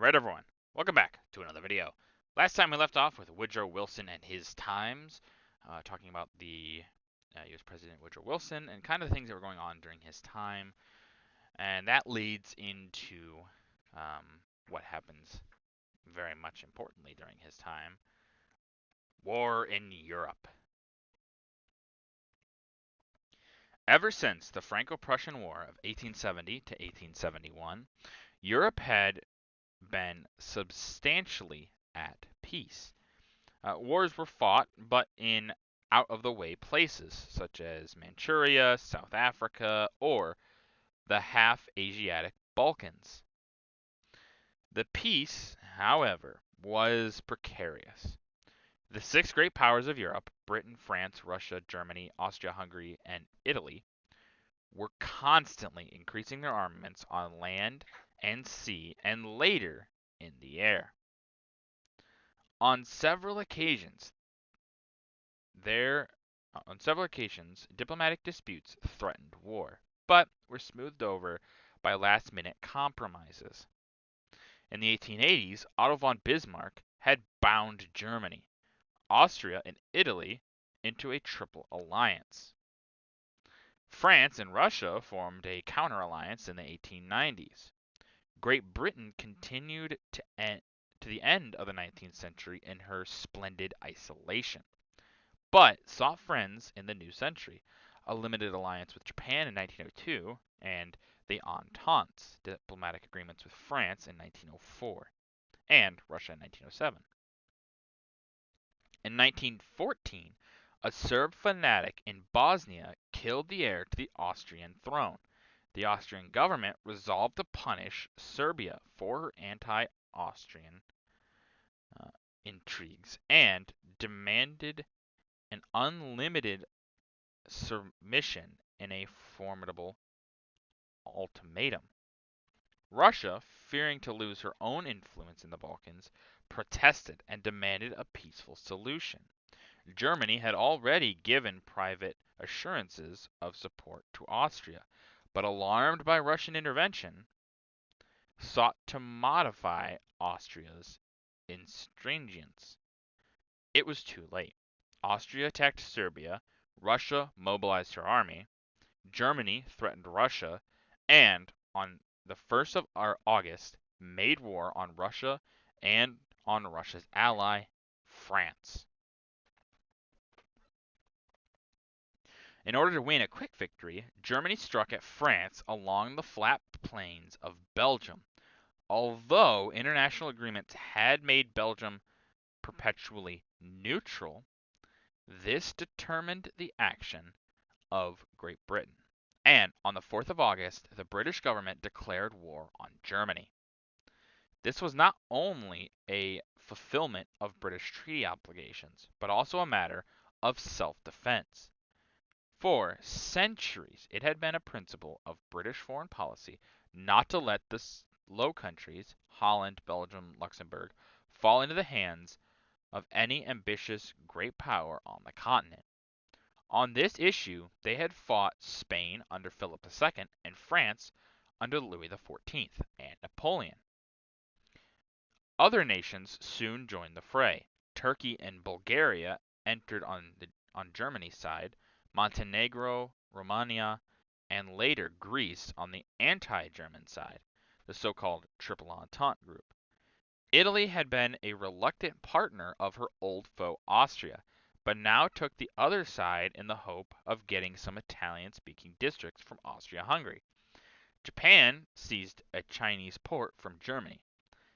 Alright everyone, welcome back to another video. Last time we left off with Woodrow Wilson and his times, talking about the US President Woodrow Wilson and kind of the things that were going on during his time. And that leads into what happens very much importantly during his time. War in Europe. Ever since the Franco-Prussian War of 1870 to 1871, Europe had been substantially at peace. Wars were fought, but in out-of-the-way places, such as Manchuria, South Africa, or the half-Asiatic Balkans. The peace, however, was precarious. The six great powers of Europe, Britain, France, Russia, Germany, Austria-Hungary, and Italy, were constantly increasing their armaments on land and sea, and later in the air. On several occasions, diplomatic disputes threatened war, but were smoothed over by last-minute compromises. In the 1880s, Otto von Bismarck had bound Germany, Austria, and Italy into a triple alliance. France and Russia formed a counter-alliance in the 1890s. Great Britain continued to the end of the 19th century in her splendid isolation, but sought friends in the new century, a limited alliance with Japan in 1902, and the Entente, diplomatic agreements with France in 1904, and Russia in 1907. In 1914, a Serb fanatic in Bosnia killed the heir to the Austrian throne. The Austrian government resolved to punish Serbia for her anti-Austrian intrigues and demanded an unlimited submission in a formidable ultimatum. Russia, fearing to lose her own influence in the Balkans, protested and demanded a peaceful solution. Germany had already given private assurances of support to Austria, but alarmed by Russian intervention, sought to modify Austria's intransigence. It was too late. Austria attacked Serbia, Russia mobilized her army, Germany threatened Russia, and on the 1st of August made war on Russia and on Russia's ally, France. In order to win a quick victory, Germany struck at France along the flat plains of Belgium. Although international agreements had made Belgium perpetually neutral, this determined the action of Great Britain. And on the 4th of August, the British government declared war on Germany. This was not only a fulfillment of British treaty obligations, but also a matter of self-defense. For centuries, it had been a principle of British foreign policy not to let the Low Countries, Holland, Belgium, Luxembourg, fall into the hands of any ambitious great power on the continent. On this issue, they had fought Spain under Philip II and France under Louis XIV and Napoleon. Other nations soon joined the fray. Turkey and Bulgaria entered on Germany's side, Montenegro, Romania, and later Greece on the anti-German side, the so-called Triple Entente group. Italy had been a reluctant partner of her old foe Austria, but now took the other side in the hope of getting some Italian-speaking districts from Austria-Hungary. Japan seized a Chinese port from Germany.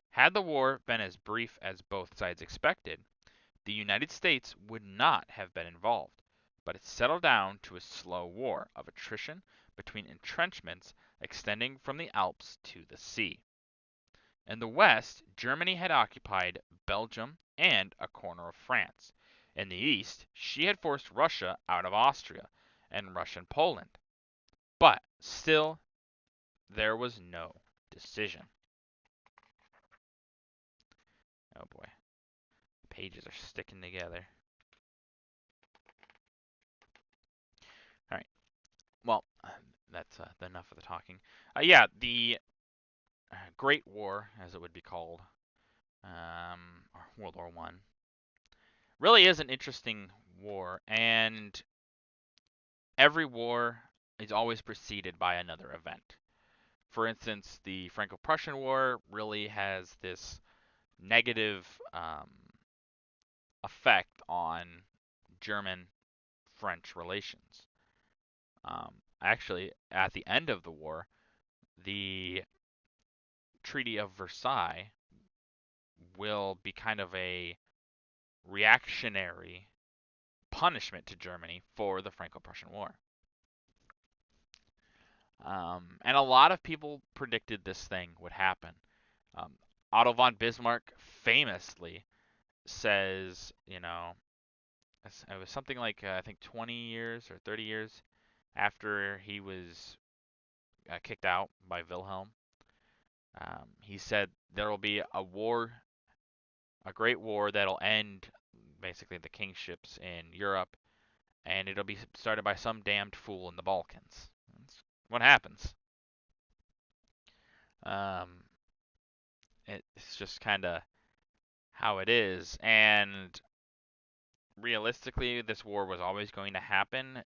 Had the war been as brief as both sides expected, the United States would not have been involved, but it settled down to a slow war of attrition between entrenchments extending from the Alps to the sea. In the west, Germany had occupied Belgium and a corner of France. In the east, she had forced Russia out of Austria and Russian Poland. But still, there was no decision. Oh boy, the pages are sticking together. Alright, well, that's enough of the talking. Yeah, the Great War, as it would be called, or World War One, really is an interesting war, and every war is always preceded by another event. For instance, the Franco-Prussian War really has this negative effect on German-French relations. Actually, at the end of the war, the Treaty of Versailles will be kind of a reactionary punishment to Germany for the Franco-Prussian War. And a lot of people predicted this thing would happen. Um, Otto von Bismarck famously says, it was something like I think 20 years or 30 years after he was kicked out by Wilhelm. He said there will be a war, a great war that'll end basically the kingships in Europe, and it'll be started by some damned fool in the Balkans. That's what happens. Um, it's just kind of how it is, and realistically, this war was always going to happen.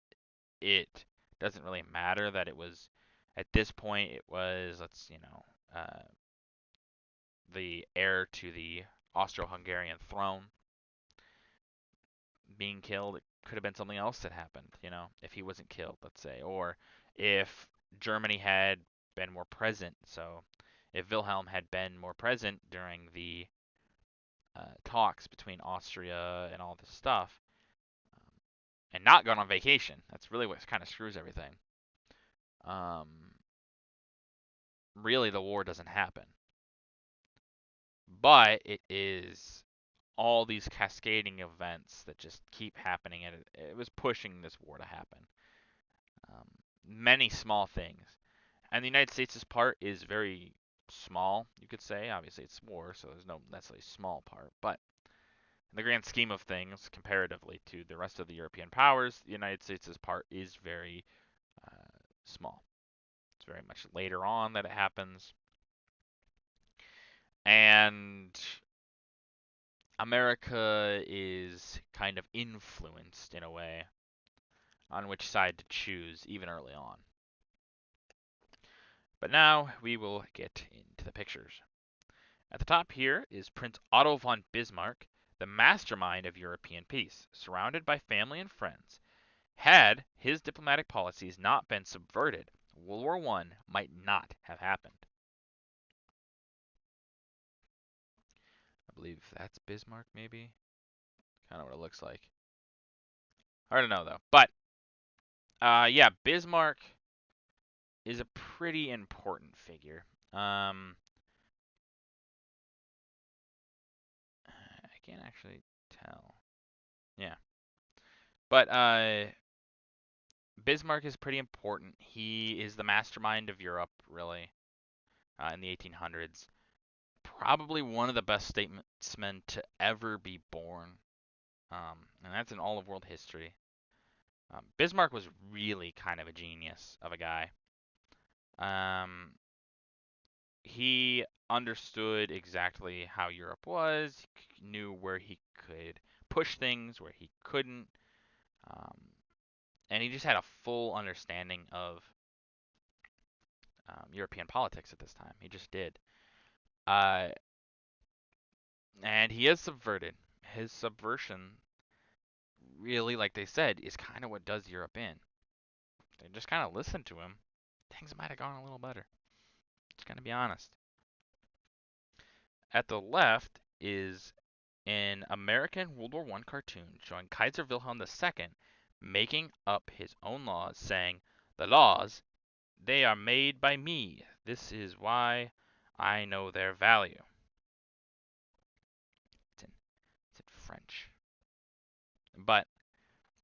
It doesn't really matter that it was at this point it was the heir to the Austro-Hungarian throne being killed. It could have been something else that happened, if he wasn't killed, let's say, or if Germany had been more present. So if Wilhelm had been more present during the talks between Austria and all this stuff, and not gone on vacation, that's really what kind of screws everything. Um, really, the war doesn't happen, but it is all these cascading events that just keep happening, and it was pushing this war to happen. Um, Many small things, and the United States' part is very small, you could say. Obviously, it's war, so there's no necessarily small part, but in the grand scheme of things, comparatively to the rest of the European powers, the United States' part is very small. It's very much later on that it happens, and America is kind of influenced in a way on which side to choose, even early on. But now we will get into the pictures. At the top here is Prince Otto von Bismarck, the mastermind of European peace, surrounded by family and friends. Had his diplomatic policies not been subverted, World War I might not have happened. I believe that's Bismarck, maybe? Kind of what it looks like. Hard to know, though. But, yeah, Bismarck is a pretty important figure. I can't actually tell. Yeah. But Bismarck is pretty important. He is the mastermind of Europe, really, in the 1800s. Probably one of the best statesmen to ever be born, and that's in all of world history. Bismarck was really kind of a genius of a guy. He understood exactly how Europe was, he knew where he could push things, where he couldn't, um, and he just had a full understanding of European politics at this time. He just did. Uh, and he is subverted. His subversion, really, like they said, is kind of what does Europe in. If they just kind of listened to him, things might have gone a little better. Just gonna be honest. At the left is an American World War I cartoon showing Kaiser Wilhelm II making up his own laws, saying, "The laws, they are made by me. This is why I know their value." It's in French. But,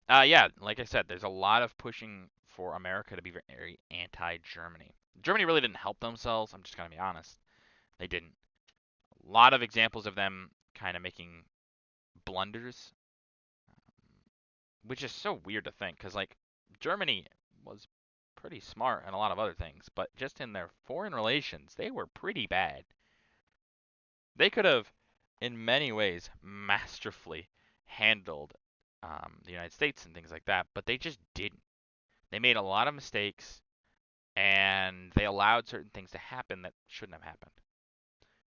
yeah, like I said, there's a lot of pushing for America to be very anti-Germany. Germany really didn't help themselves, I'm just going to be honest. They didn't. A lot of examples of them kind of making blunders, which is so weird to think, because, like, Germany was pretty smart in a lot of other things, but just in their foreign relations, they were pretty bad. They could have, in many ways, masterfully handled the United States and things like that, but they just didn't. They made a lot of mistakes, and they allowed certain things to happen that shouldn't have happened.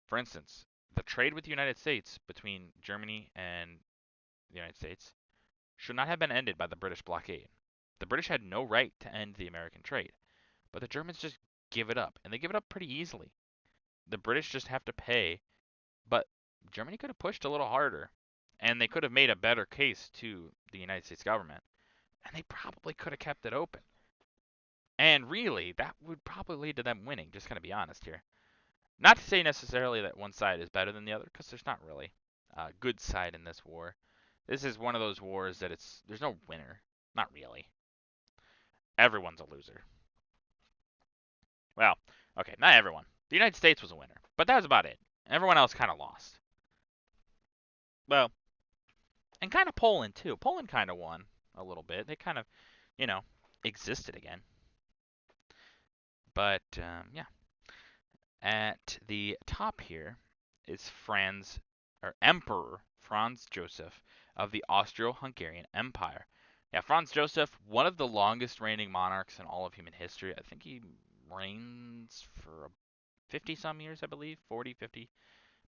For instance, the trade with the United States between Germany and the United States should not have been ended by the British blockade. The British had no right to end the American trade, but the Germans just give it up, and they give it up pretty easily. The British just have to pay, but Germany could have pushed a little harder, and they could have made a better case to the United States government, and they probably could have kept it open. And really, that would probably lead to them winning, just gonna be honest here. Not to say necessarily that one side is better than the other, because there's not really a good side in this war. This is one of those wars that there's no winner. Not really. Everyone's a loser. Well, okay, not everyone. The United States was a winner, but that was about it. Everyone else kind of lost. Well, and kind of Poland too. Poland kind of won a little bit. They kind of, you know, existed again. But yeah, at the top here is Emperor Franz Joseph of the Austro-Hungarian Empire. Yeah, Franz Joseph, one of the longest reigning monarchs in all of human history. I think he reigns for 50 some years, I believe, 40, 50,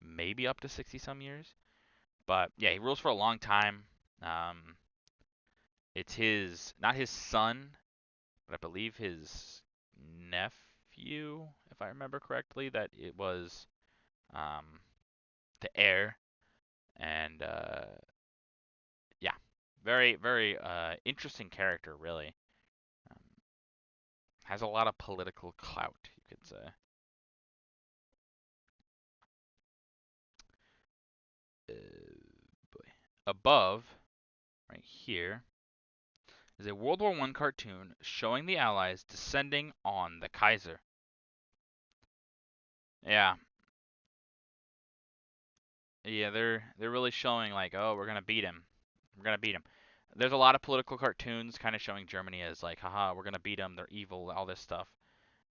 maybe up to 60 some years. But yeah, he rules for a long time. It's not his son, but I believe his nephew, if I remember correctly, that it was um, the heir. And yeah, very, very interesting character, really. Um, has a lot of political clout, you could say. Boy. Above, right here, is a World War I cartoon showing the Allies descending on the Kaiser. Yeah, yeah, they're really showing like, oh, we're gonna beat him. We're gonna beat him. There's a lot of political cartoons kind of showing Germany as like, haha, we're gonna beat them. They're evil. All this stuff.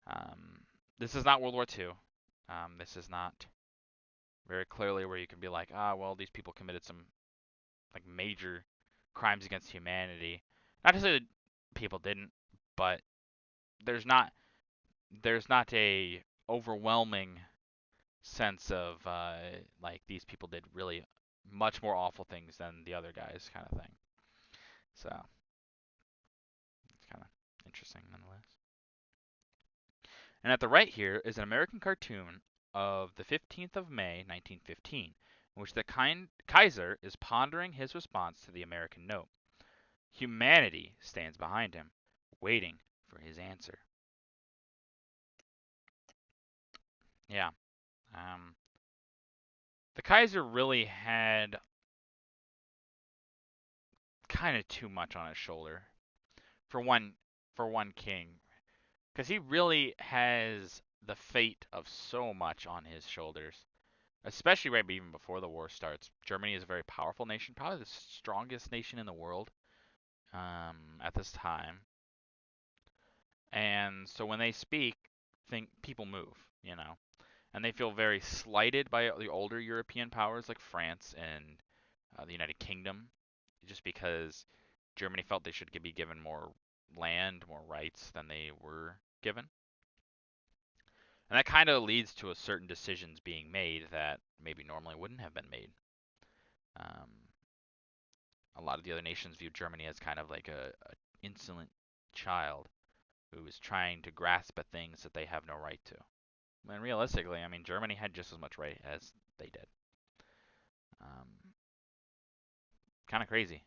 Um, this is not World War II. This is not very clearly where you can be like, ah, well, these people committed some like major crimes against humanity. Not to say that people didn't, but there's not there's not a overwhelming sense of like these people did really much more awful things than the other guys, kind of thing. So it's kind of interesting nonetheless. And at the right here is an American cartoon of the 15th of May, 1915, in which the Kaiser is pondering his response to the American note. Humanity stands behind him, waiting for his answer. Yeah. The Kaiser really had kind of too much on his shoulder for one king, because he really has the fate of so much on his shoulders. Especially right even before the war starts. Germany is a very powerful nation, probably the strongest nation in the world at this time. And so when they speak, think people move, you know, and they feel very slighted by the older European powers like France and the United Kingdom, just because Germany felt they should be given more land, more rights than they were given. And that kind of leads to a certain decisions being made that maybe normally wouldn't have been made. Um, a lot of the other nations view Germany as kind of like a insolent child who is trying to grasp at things that they have no right to. And realistically, I mean, Germany had just as much right as they did. Um, kind of crazy.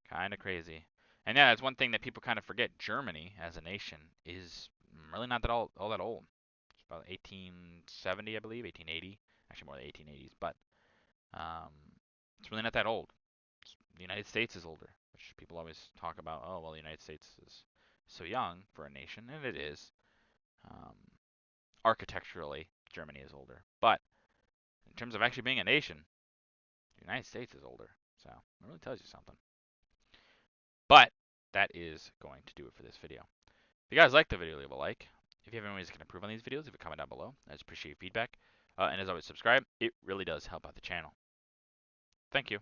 Kind of crazy. And yeah, that's one thing that people kind of forget. Germany, as a nation, is really not that all that old. It's about 1870, I believe, 1880. Actually, more than 1880s. But um, it's really not that old. The United States is older, which people always talk about. Oh, well, the United States is so young for a nation, and it is. Um, architecturally, Germany is older. But in terms of actually being a nation, the United States is older. So it really tells you something. But that is going to do it for this video. If you guys like the video, leave a like. If you have any ways you can improve on these videos, leave a comment down below. I just appreciate your feedback. And as always, subscribe. It really does help out the channel. Thank you.